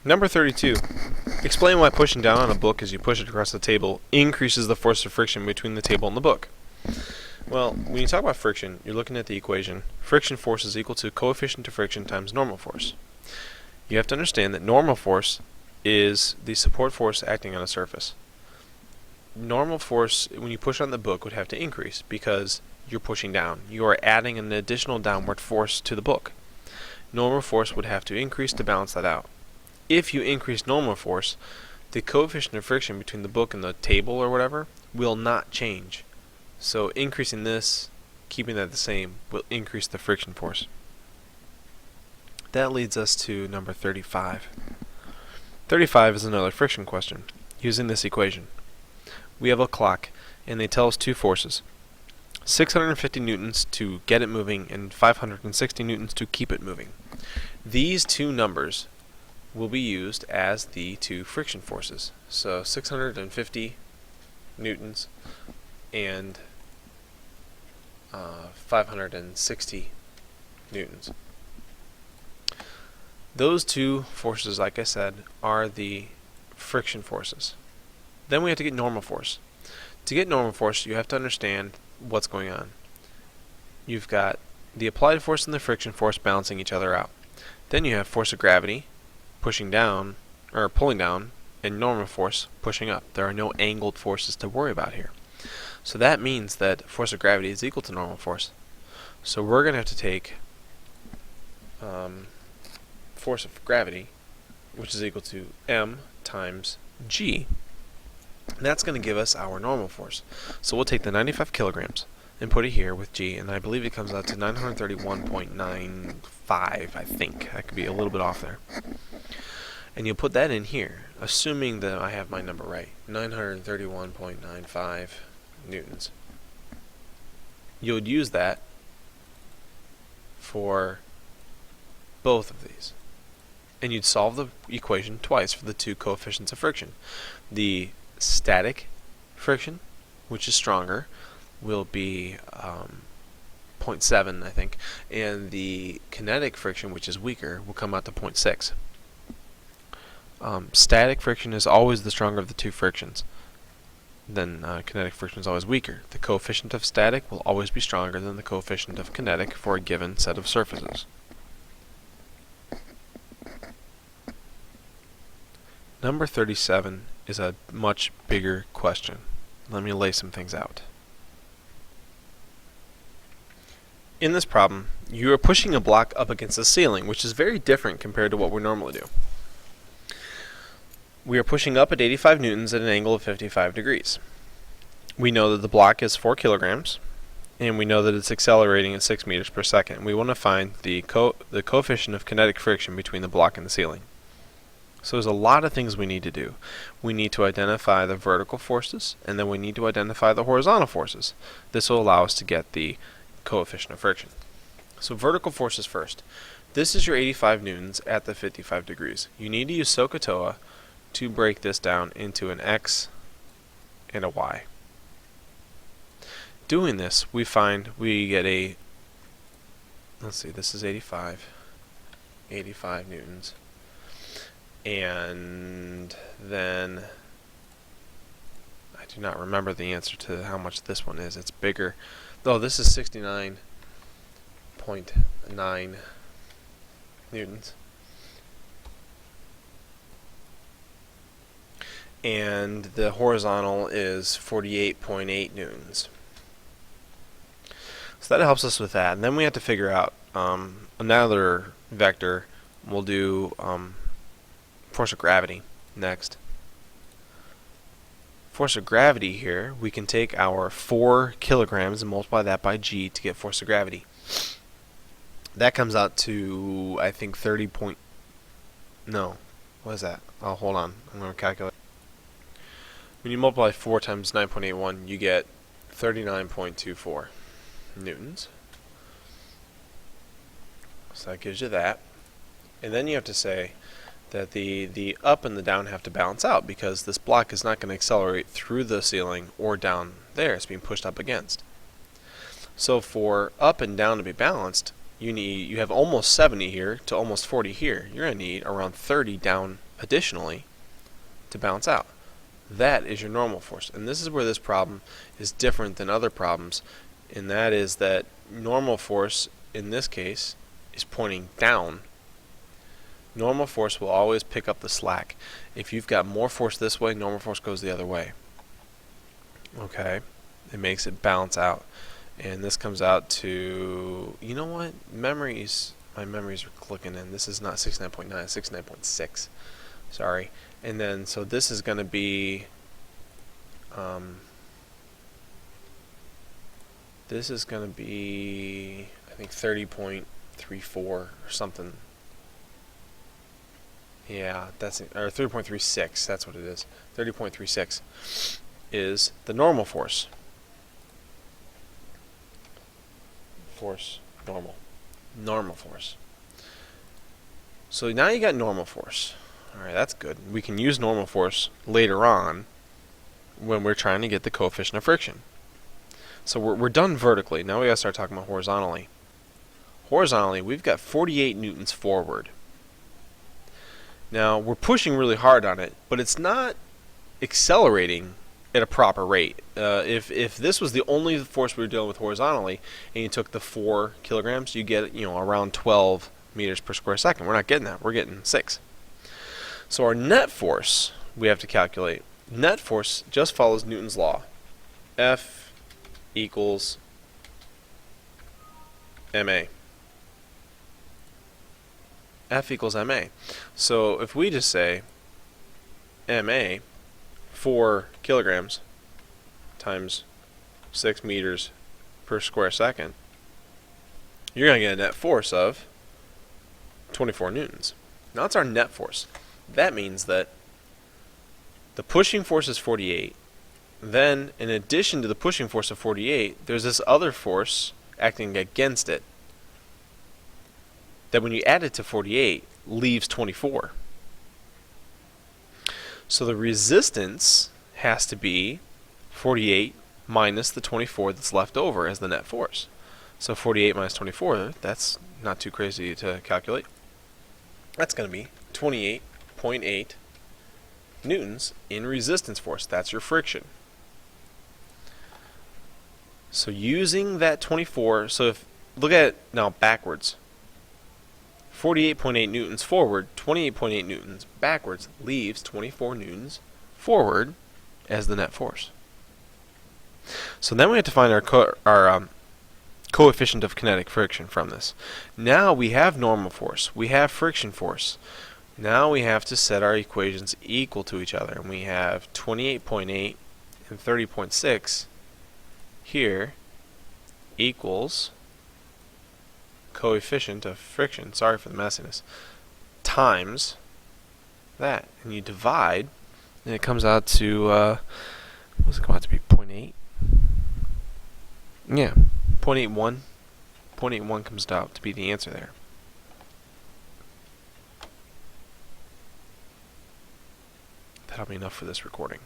Number 32. Explain why pushing down on a book as you push it across the table increases the force of friction between the table and the book. Well, when you talk about friction, you're looking at the equation. Friction force is equal to coefficient of friction times normal force. You have to understand that normal force is the support force acting on a surface. Normal force, when you push on the book, would have to increase because you're pushing down. You are adding an additional downward force to the book. Normal force would have to increase to balance that out. If you increase normal force, the coefficient of friction between the book and the table or whatever will not change. So increasing this, keeping that the same, will increase the friction force. That leads us to number 35. 35 is another friction question, using this equation. We have a clock, and they tell us two forces. 650 newtons to get it moving, and 560 newtons to keep it moving. These two numbers will be used as the two friction forces. So 650 newtons and 560 newtons. Those two forces, like I said, are the friction forces. Then we have to get normal force. To get normal force, you have to understand what's going on. You've got the applied force and the friction force balancing each other out. Then you have force of gravity pushing down, or pulling down, and normal force pushing up. There are no angled forces to worry about here. So that means that force of gravity is equal to normal force. So we're going to have to take force of gravity, which is equal to m times g. And that's going to give us our normal force. So we'll take the 95 kilograms and put it here with g, and I believe it comes out to 931.95, I think. I could be a little bit off there. And you'll put that in here, assuming that I have my number right, 931.95 newtons. You would use that for both of these. And you'd solve the equation twice for the two coefficients of friction. The static friction, which is stronger, will be 0.7, I think, and the kinetic friction, which is weaker, will come out to 0.6. Static friction is always the stronger of the two frictions. Then kinetic friction is always weaker. The coefficient of static will always be stronger than the coefficient of kinetic for a given set of surfaces. Number 37 is a much bigger question. Let me lay some things out. In this problem, you are pushing a block up against the ceiling, which is very different compared to what we normally do. We are pushing up at 85 newtons at an angle of 55 degrees. We know that the block is 4 kilograms, and we know that it's accelerating at 6 meters per second. We want to find the coefficient of kinetic friction between the block and the ceiling. So there's a lot of things we need to do. We need to identify the vertical forces, and then we need to identify the horizontal forces. This will allow us to get the coefficient of friction. So vertical forces first. This is your 85 newtons at the 55 degrees. You need to use SOHCAHTOA to break this down into an X and a Y. Doing this, we find we get a, let's see, this is 85 newtons. And then I do not remember the answer to how much this one is. It's bigger. Though this is 69.9 newtons. And the horizontal is 48.8 newtons. So that helps us with that. And then we have to figure out another vector. We'll do force of gravity next. Force of gravity here, we can take our 4 kilograms and multiply that by g to get force of gravity. That comes out to, I think, 30 point... No. What is that? Oh, hold on. I'm going to calculate. When you multiply 4 times 9.81, you get 39.24 newtons. So that gives you that. And then you have to say that the up and the down have to balance out, because this block is not going to accelerate through the ceiling or down there. It's being pushed up against. So for up and down to be balanced, you have almost 70 here to almost 40 here. You're going to need around 30 down additionally to balance out. That is your normal force. And this is where this problem is different than other problems, and that is that normal force in this case is pointing down. Normal force will always pick up the slack. If you've got more force this way, normal force goes the other way. Okay? It makes it balance out. And this comes out to, you know what? My memories are clicking in. This is not 69.9, it's 69.6. Sorry. And then, so this is going to be, this is going to be, I think 30.34 or something. Yeah, that's it, or 3.36, that's what it is. 30.36 is the normal force. Normal force. So now you got normal force. Alright, that's good. We can use normal force later on when we're trying to get the coefficient of friction. So we're done vertically. Now we gotta start talking about horizontally. Horizontally, we've got 48 newtons forward. Now, we're pushing really hard on it, but it's not accelerating at a proper rate. If this was the only force we were dealing with horizontally, and you took the 4 kilograms, you get around 12 meters per square second. We're not getting that. We're getting 6. So our net force we have to calculate. Net force just follows Newton's law. F equals ma. F equals ma. So if we just say ma, 4 kilograms times 6 meters per square second, you're going to get a net force of 24 newtons. Now that's our net force. That means that the pushing force is 48. Then, in addition to the pushing force of 48, there's this other force acting against it that when you add it to 48, leaves 24. So the resistance has to be 48 minus the 24 that's left over as the net force. So 48 minus 24, that's not too crazy to calculate. That's going to be 28.8 newtons in resistance force. That's your friction. So using that 24, so if look at it now backwards. 48.8 newtons forward, 28.8 newtons backwards leaves 24 newtons forward as the net force. So then we have to find our coefficient of kinetic friction from this. Now we have normal force, we have friction force. Now we have to set our equations equal to each other, and we have 28.8 and 30.6 here equals coefficient of friction, sorry for the messiness, times that. And you divide, and it comes out to, what does it come out to be, 0.8? Yeah, 0.81. 0.81 comes out to be the answer there. That'll be enough for this recording.